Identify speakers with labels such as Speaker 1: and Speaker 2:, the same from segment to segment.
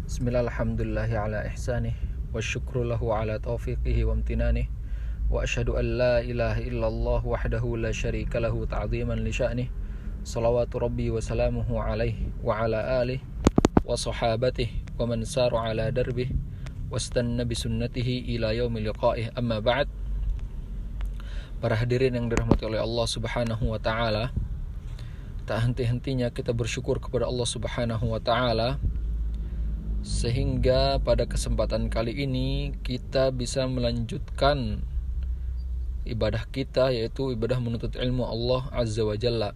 Speaker 1: Bismillah, alhamdulillahi ala ihsanih, wa syukru lahu ala taufiqihi wa amtinanih, wa ashadu an la ilaha illallah wahdahu la syarika lahu ta'ziman li sya'nih. Salawatu rabbi wa salamuhu alaihi wa ala alihi wa sahabatih wa man saru ala darbih wa istanna bisunnatihi ila yaumi liqa'ih. Amma ba'd. Para hadirin yang dirahmati oleh Allah subhanahu wa ta'ala, tak henti-hentinya kita bersyukur kepada Allah subhanahu wa ta'ala sehingga pada kesempatan kali ini kita bisa melanjutkan ibadah kita, yaitu ibadah menuntut ilmu Allah Azza wa Jalla.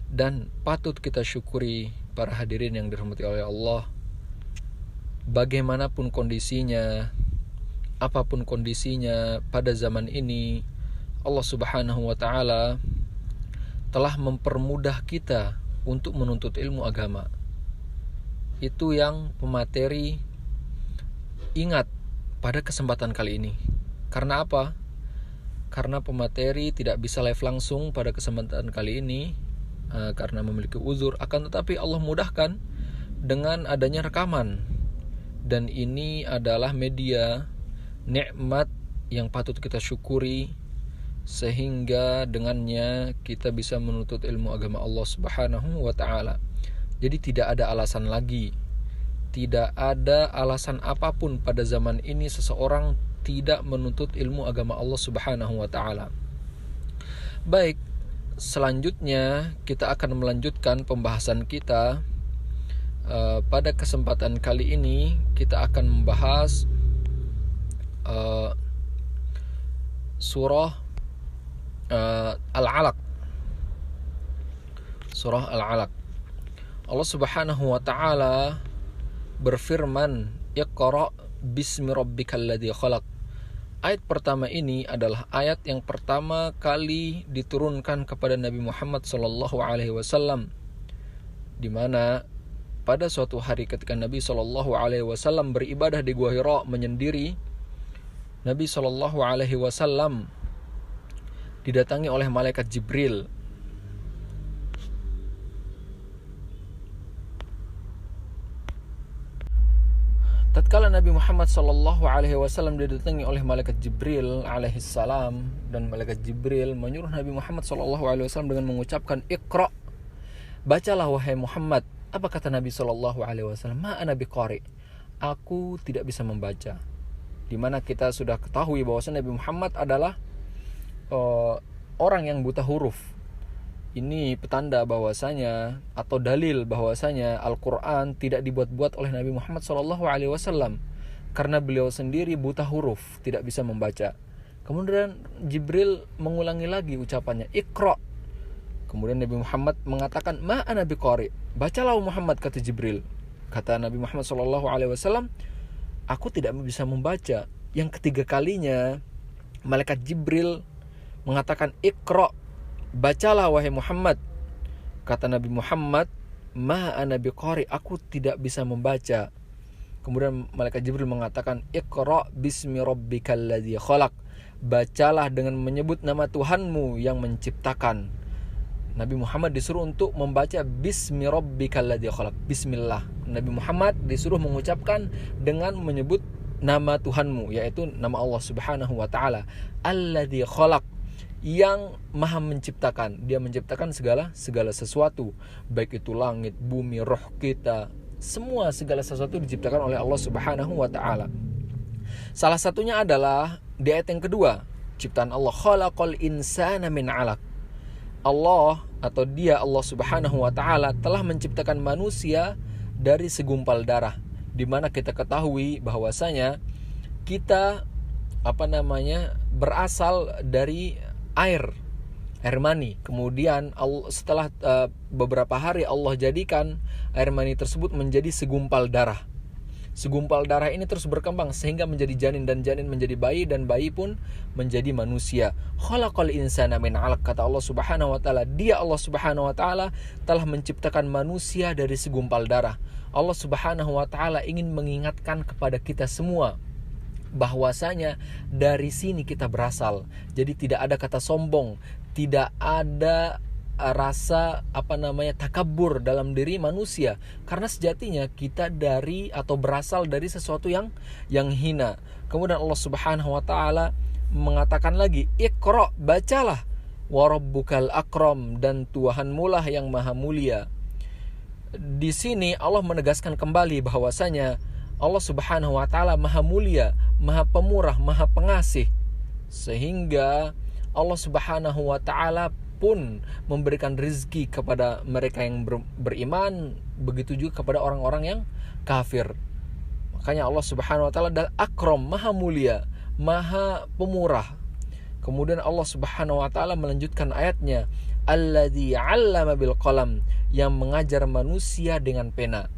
Speaker 1: Dan patut kita syukuri para hadirin yang dirahmati oleh Allah, bagaimanapun kondisinya, apapun kondisinya pada zaman ini, Allah subhanahu wa ta'ala telah mempermudah kita untuk menuntut ilmu agama. Itu yang pemateri ingat pada kesempatan kali ini. Karena apa? Karena pemateri tidak bisa live langsung pada kesempatan kali ini karena memiliki uzur. Akan tetapi Allah mudahkan dengan adanya rekaman. Dan ini adalah media nikmat yang patut kita syukuri, sehingga dengannya kita bisa menuntut ilmu agama Allah subhanahu wa ta'ala. Jadi tidak ada alasan lagi, tidak ada alasan apapun pada zaman ini seseorang tidak menuntut ilmu agama Allah subhanahu wa ta'ala. Baik, selanjutnya kita akan melanjutkan pembahasan kita. Pada kesempatan kali ini kita akan membahas surah Al-Alaq. Surah Al-Alaq. Allah subhanahu wa ta'ala berfirman, Iqra bismi rabbikal ladzi khalaq. Ayat pertama ini adalah ayat yang pertama kali diturunkan kepada Nabi Muhammad sallallahu alaihi wasallam, di mana pada suatu hari ketika Nabi sallallahu alaihi wasallam beribadah di Gua Hira menyendiri, Nabi sallallahu alaihi wasallam didatangi oleh malaikat Jibril. Tatkala Nabi Muhammad sallallahu alaihi wasallam didatangi oleh malaikat Jibril alaihi salam, dan malaikat Jibril menyuruh Nabi Muhammad sallallahu alaihi wasallam dengan mengucapkan Iqra, bacalah wahai Muhammad. Apa kata Nabi sallallahu alaihi wasallam? Ma ana biqari, aku tidak bisa membaca. Di mana kita sudah ketahui bahwa Nabi Muhammad adalah orang yang buta huruf. Ini petanda bahwasanya atau dalil bahwasanya Al-Quran tidak dibuat-buat oleh Nabi Muhammad SAW, karena beliau sendiri buta huruf, tidak bisa membaca. Kemudian Jibril mengulangi lagi ucapannya, Iqra. Kemudian Nabi Muhammad mengatakan, Ma ana biqari, bacalah Muhammad, kata Jibril. Kata Nabi Muhammad SAW, aku tidak bisa membaca. Yang ketiga kalinya malaikat Jibril mengatakan, Iqra, bacalah wahai Muhammad. Kata Nabi Muhammad, Ma ana biqari, aku tidak bisa membaca. Kemudian malaikat Jibril mengatakan, Iqra bismi rabbikal ladzi khalaq, bacalah dengan menyebut nama Tuhanmu yang menciptakan. Nabi Muhammad disuruh untuk membaca bismi rabbikal ladzi khalaq, bismillah. Nabi Muhammad disuruh mengucapkan dengan menyebut nama Tuhanmu, yaitu nama Allah subhanahu wa ta'ala, alladzi khalaq, yang maha menciptakan. Dia menciptakan segala sesuatu, baik itu langit, bumi, roh kita, semua segala sesuatu diciptakan oleh Allah subhanahu wa ta'ala. Salah satunya adalah di ayat yang kedua, ciptaan Allah, khalaqal insana min 'alaq. Allah atau dia, Allah subhanahu wa ta'ala, telah menciptakan manusia dari segumpal darah. Di mana kita ketahui bahwasanya kita berasal dari air mani. Kemudian setelah beberapa hari Allah jadikan air mani tersebut menjadi segumpal darah. Segumpal darah ini terus berkembang sehingga menjadi janin, dan janin menjadi bayi, dan bayi pun menjadi manusia. Khalaqal insana min 'alaq, kata Allah subhanahu wa ta'ala, dia Allah subhanahu wa ta'ala telah menciptakan manusia dari segumpal darah. Allah subhanahu wa ta'ala ingin mengingatkan kepada kita semua bahwasanya dari sini kita berasal. Jadi tidak ada kata sombong, tidak ada rasa takabur dalam diri manusia, karena sejatinya kita dari atau berasal dari sesuatu yang hina. Kemudian Allah Subhanahu wa taala mengatakan lagi, Iqra, bacalah, wa rabbukal akram, dan Tuhanmu lah yang maha mulia. Di sini Allah menegaskan kembali bahwasanya Allah Subhanahu wa taala maha mulia, maha pemurah, maha pengasih, sehingga Allah Subhanahu wa taala pun memberikan rezeki kepada mereka yang beriman, begitu juga kepada orang-orang yang kafir. Makanya Allah Subhanahu wa taala adalah Akram, maha mulia, maha pemurah. Kemudian Allah Subhanahu wa taala melanjutkan ayatnya, Alladzi 'allama bil qalam, yang mengajar manusia dengan pena.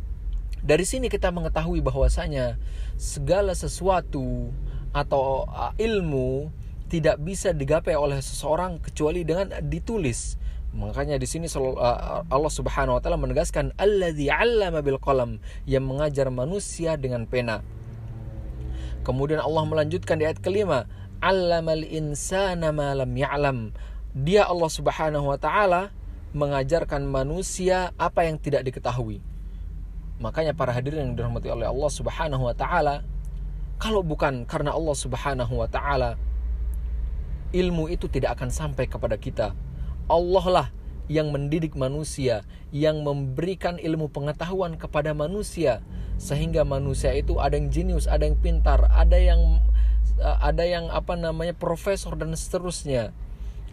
Speaker 1: Dari sini kita mengetahui bahwasanya segala sesuatu atau ilmu tidak bisa digapai oleh seseorang kecuali dengan ditulis. Makanya di sini Allah Subhanahu wa taala menegaskan Alladzi 'allama bil qalam, yang mengajar manusia dengan pena. Kemudian Allah melanjutkan di ayat kelima, 'Allamal insana ma lam ya'lam. Dia Allah Subhanahu wa taala mengajarkan manusia apa yang tidak diketahui. Makanya para hadirin yang dirahmati oleh Allah Subhanahu wa taala, kalau bukan karena Allah Subhanahu wa taala, ilmu itu tidak akan sampai kepada kita. Allah lah yang mendidik manusia, yang memberikan ilmu pengetahuan kepada manusia, sehingga manusia itu ada yang jenius, ada yang pintar, ada yang profesor dan seterusnya.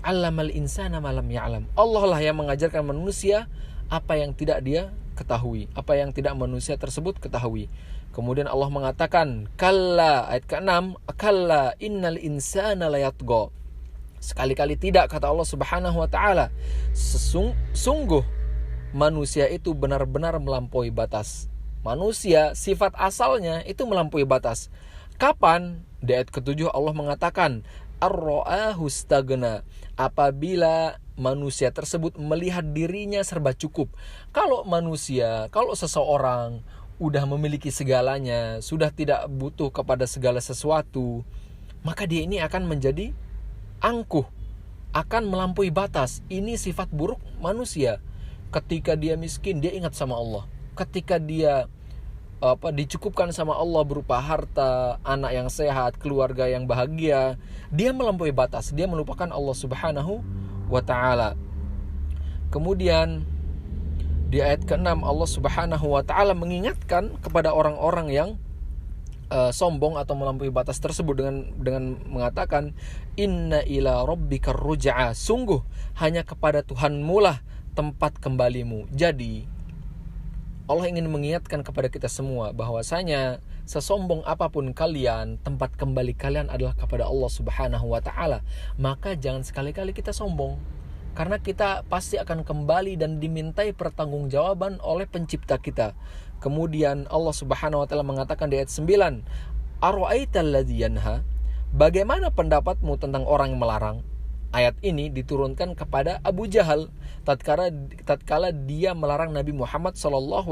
Speaker 1: Allamal insana ma lam ya'lam. Allah lah yang mengajarkan manusia apa yang tidak dia ketahui, apa yang tidak manusia tersebut ketahui. Kemudian Allah mengatakan, Kalla, ayat ke-6, Kalla innal insana layatgha. Sekali-kali tidak, kata Allah Subhanahu wa taala, sungguh manusia itu benar-benar melampaui batas. Manusia sifat asalnya itu melampaui batas. Kapan? Di ayat ke-7 Allah mengatakan, Ar-ra'ahu stagna, apabila manusia tersebut melihat dirinya serba cukup. Kalau seseorang udah memiliki segalanya, sudah tidak butuh kepada segala sesuatu, maka dia ini akan menjadi angkuh, akan melampaui batas. Ini sifat buruk manusia. Ketika dia miskin, dia ingat sama Allah. Ketika dia dicukupkan sama Allah berupa harta, anak yang sehat, keluarga yang bahagia, dia melampaui batas, dia melupakan Allah Subhanahu wa taala. Kemudian di ayat ke-6 Allah Subhanahu wa taala mengingatkan kepada orang-orang yang sombong atau melampaui batas tersebut dengan mengatakan, Inna ila rabbikar ruj'a, sungguh hanya kepada Tuhanmu lah tempat kembalimu. Jadi Allah ingin mengingatkan kepada kita semua bahwasanya sesombong apapun kalian, tempat kembali kalian adalah kepada Allah Subhanahu wa taala. Maka jangan sekali-kali kita sombong, karena kita pasti akan kembali dan dimintai pertanggungjawaban oleh pencipta kita. Kemudian Allah Subhanahu wa taala mengatakan di ayat 9, Ara'aital ladzi yanha, bagaimana pendapatmu tentang orang yang melarang? Ayat ini diturunkan kepada Abu Jahal tatkala dia melarang Nabi Muhammad SAW.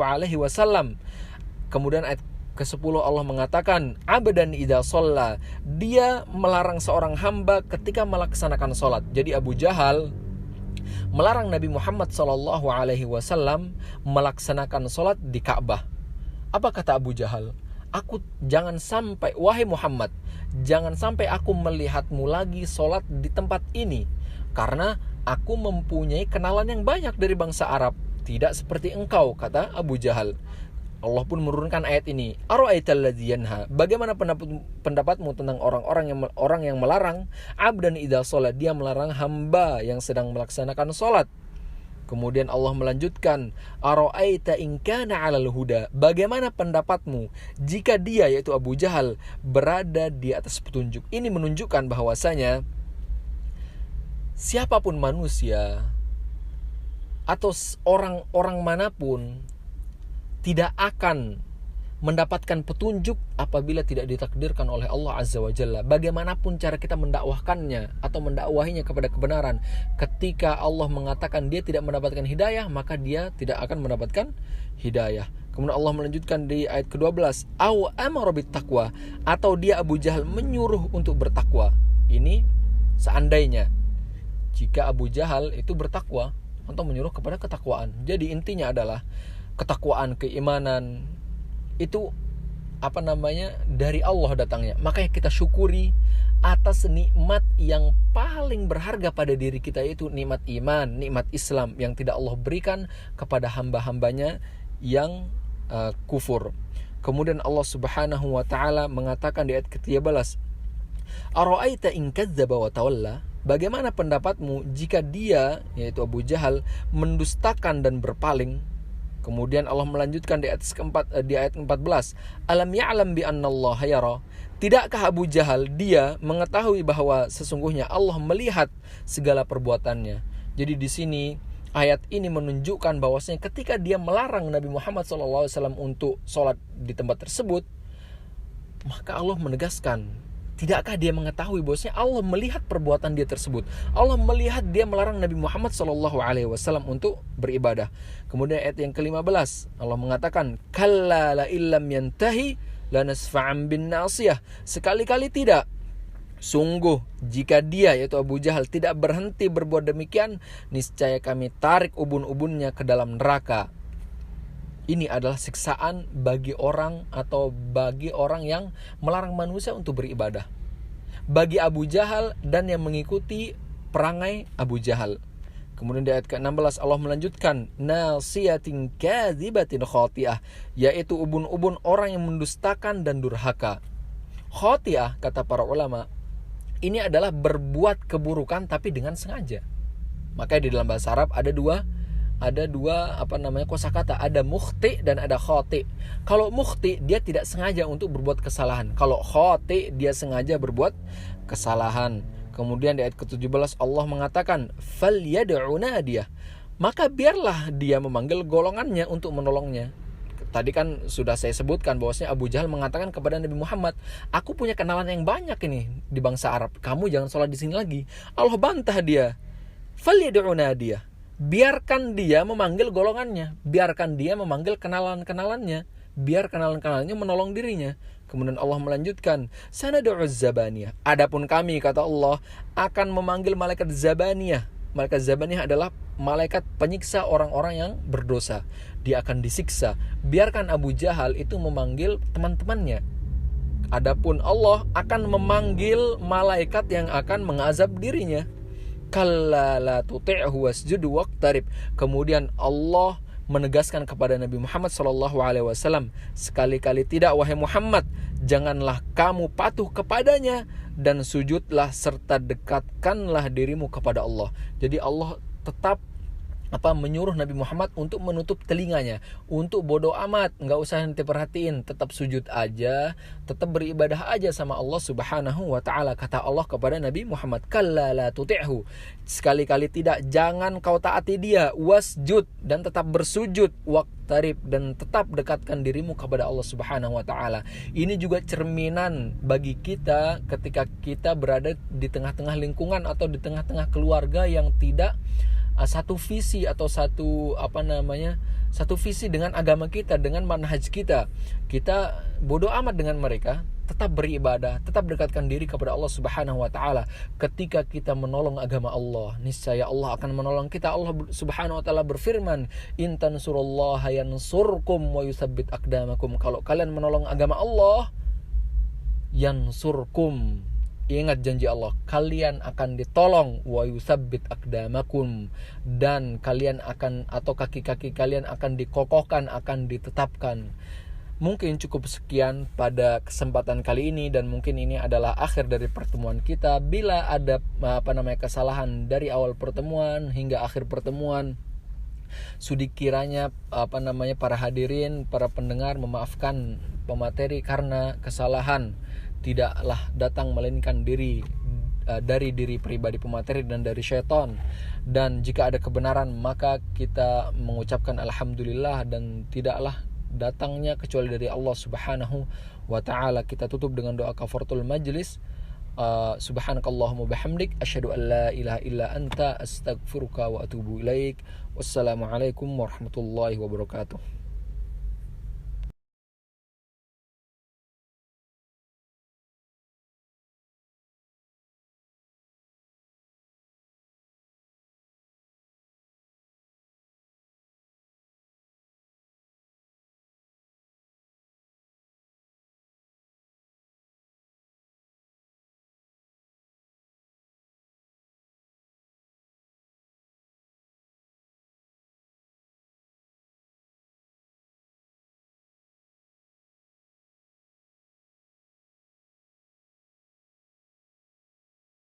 Speaker 1: Kemudian ayat ke-10 Allah mengatakan, Abdan idza shalla, dia melarang seorang hamba ketika melaksanakan salat. Jadi Abu Jahal melarang Nabi Muhammad SAW melaksanakan salat di Ka'bah. Apa kata Abu Jahal? Wahai Muhammad, jangan sampai aku melihatmu lagi sholat di tempat ini, karena aku mempunyai kenalan yang banyak dari bangsa Arab, tidak seperti engkau, kata Abu Jahal. Allah pun menurunkan ayat ini, Ara'aital ladzi yanha, bagaimana pendapatmu tentang orang yang melarang, abdan idza sholat, dia melarang hamba yang sedang melaksanakan sholat. Kemudian Allah melanjutkan, Ara'aita in kana 'alal huda, bagaimana pendapatmu jika dia, yaitu Abu Jahal, berada di atas petunjuk. Ini menunjukkan bahwasanya siapapun manusia atau orang manapun tidak akan mendapatkan petunjuk apabila tidak ditakdirkan oleh Allah Azza wa Jalla. Bagaimanapun cara kita mendakwahkannya atau mendakwahinya kepada kebenaran, ketika Allah mengatakan dia tidak mendapatkan hidayah, maka dia tidak akan mendapatkan hidayah. Kemudian Allah melanjutkan di ayat ke-12, Aw amara bittaqwa, atau dia Abu Jahal menyuruh untuk bertakwa. Ini seandainya jika Abu Jahal itu bertakwa, atau menyuruh kepada ketakwaan. Jadi intinya adalah ketakwaan, keimanan itu dari Allah datangnya. Makanya kita syukuri atas nikmat yang paling berharga pada diri kita, yaitu nikmat iman, nikmat Islam yang tidak Allah berikan kepada hamba-hambanya yang kufur. Kemudian Allah Subhanahu wa taala mengatakan di ayat ke-13, "Ara'aita in kadzdzaba wa tawalla?" Bagaimana pendapatmu jika dia, yaitu Abu Jahal, mendustakan dan berpaling? Kemudian Allah melanjutkan di ayat 14, "Alam ya'lam bi anna Allah yara?" Tidakkah Abu Jahal dia mengetahui bahwa sesungguhnya Allah melihat segala perbuatannya? Jadi di sini ayat ini menunjukkan bahwasanya ketika dia melarang Nabi Muhammad SAW untuk sholat di tempat tersebut, maka Allah menegaskan, tidakkah dia mengetahui bahwasanya Allah melihat perbuatan dia tersebut? Allah melihat dia melarang Nabi Muhammad SAW untuk beribadah. Kemudian ayat yang ke-15, Allah mengatakan, "Kalla la illam yantahi lanasfa'an bin nasiyah." Sekali-kali tidak. Sungguh jika dia, yaitu Abu Jahal, tidak berhenti berbuat demikian, niscaya kami tarik ubun-ubunnya ke dalam neraka. Ini adalah siksaan bagi orang yang melarang manusia untuk beribadah. Bagi Abu Jahal dan yang mengikuti perangai Abu Jahal. Kemudian di ayat ke-16 Allah melanjutkan, "Nasiyatin kadzibatin khati'ah", yaitu ubun-ubun orang yang mendustakan dan durhaka. Khati'ah, kata para ulama, ini adalah berbuat keburukan tapi dengan sengaja. Makanya di dalam bahasa Arab ada dua kosakata, ada mukhti dan ada khati. Kalau mukhti dia tidak sengaja untuk berbuat kesalahan. Kalau khati dia sengaja berbuat kesalahan. Kemudian di ayat ke-17 Allah mengatakan, "Falyad'u nadiyah", maka biarlah dia memanggil golongannya untuk menolongnya. Tadi kan sudah saya sebutkan bahwasanya Abu Jahal mengatakan kepada Nabi Muhammad, "Aku punya kenalan yang banyak ini di bangsa Arab. Kamu jangan sholat di sini lagi." Allah bantah dia. "Falyad'u nadiyah", biarkan dia memanggil golongannya, biarkan dia memanggil kenalan-kenalannya, biar kenalan-kenalannya menolong dirinya. Kemudian Allah melanjutkan, "Sanad'uz zabaniyah", adapun kami, kata Allah, akan memanggil malaikat zabaniyah. Malaikat zabaniyah adalah malaikat penyiksa orang-orang yang berdosa. Dia akan disiksa. Biarkan Abu Jahal itu memanggil teman-temannya. Adapun Allah akan memanggil malaikat yang akan mengazab dirinya. "Kalla la tuti'hu wasjud waqtarib". Kemudian Allah menegaskan kepada Nabi Muhammad SAW, "Sekali-kali tidak, wahai Muhammad, janganlah kamu patuh kepadanya dan sujudlah serta dekatkanlah dirimu kepada Allah." Jadi Allah tetap menyuruh Nabi Muhammad untuk menutup telinganya, untuk bodoh amat, nggak usah nanti perhatiin, tetap sujud aja, tetap beribadah aja sama Allah Subhanahu wa taala. Kata Allah kepada Nabi Muhammad, "Kalla la tuti'hu", sekali-kali tidak, jangan kau taati dia, wasjud, dan tetap bersujud, waqtarib, dan tetap dekatkan dirimu kepada Allah Subhanahu wa taala. Ini juga cerminan bagi kita ketika kita berada di tengah-tengah lingkungan atau di tengah-tengah keluarga yang tidak satu visi atau satu visi dengan agama kita, dengan manhaj kita. Kita bodoh amat dengan mereka, tetap beribadah, tetap dekatkan diri kepada Allah Subhanahu wa taala. Ketika kita menolong agama Allah, niscaya Allah akan menolong kita. Allah Subhanahu wa taala berfirman, "In tansurullaha yansurkum wa yutsabbit aqdamakum." Kalau kalian menolong agama Allah, yansurkum, ingat janji Allah, kalian akan ditolong, wa yutsabbit aqdamakum, dan kalian akan, atau kaki-kaki kalian akan dikokohkan, akan ditetapkan. Mungkin cukup sekian pada kesempatan kali ini, dan mungkin ini adalah akhir dari pertemuan kita. Bila ada kesalahan dari awal pertemuan hingga akhir pertemuan, sudi kiranya para hadirin, para pendengar memaafkan pemateri karena kesalahan tidaklah datang melainkan dari diri pribadi pemateri dan dari syaitan. Dan jika ada kebenaran maka kita mengucapkan alhamdulillah, dan tidaklah datangnya kecuali dari Allah Subhanahu wa taala. Kita tutup dengan doa kafaratul majlis. Subhanakallahumma bihamdik, asyhadu an la ilaha illa anta, astaghfiruka wa atubu ilaik. Wassalamualaikum warahmatullahi wabarakatuh.